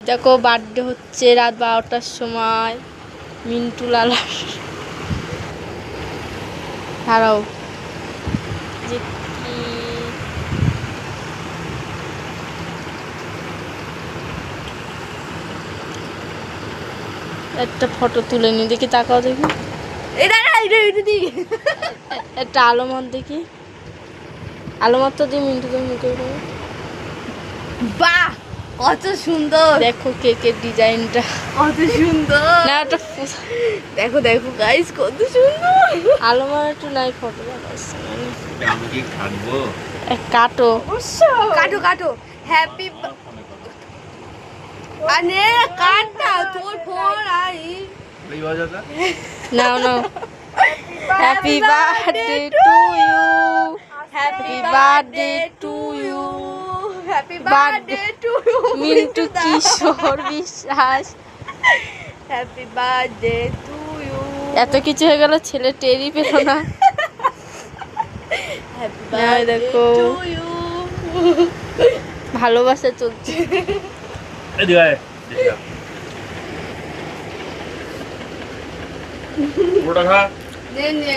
দেখো বার্থডে হচ্ছে রাত 12টার সময় মিন্টু লালা। হারাও যে কি একটা ফটো তুলে নি, দেখি তাকাও দেখি। একটা আলোমত দেখি, আলোমত তো দিই মিন্টু তো মুখে। বাহ কত সুন্দর, দেখো কেকের ডিজাইনটা কত সুন্দর না ওটা দেখো দেখো গাইস কত সুন্দর। আলোমত একটু নাই ফটো বানাচ্ছে আমি কি কাটবো? কাটো কাটো কাটো হ্যাপি আনে কাটটা তোর ফোন আই এই বাজাটা নাও নাও। Happy birthday to you, happy birthday to you, happy birthday to you Mintu Kishore Biswas. Happy birthday to you. এত কিছু হয়ে গেল, ছেলে টেরই পেল না। হ্যাপি না, বার্থডে দেখো। To you. ভালোবাসা চলছে। এই দিবা পুরোটা খা। নে নে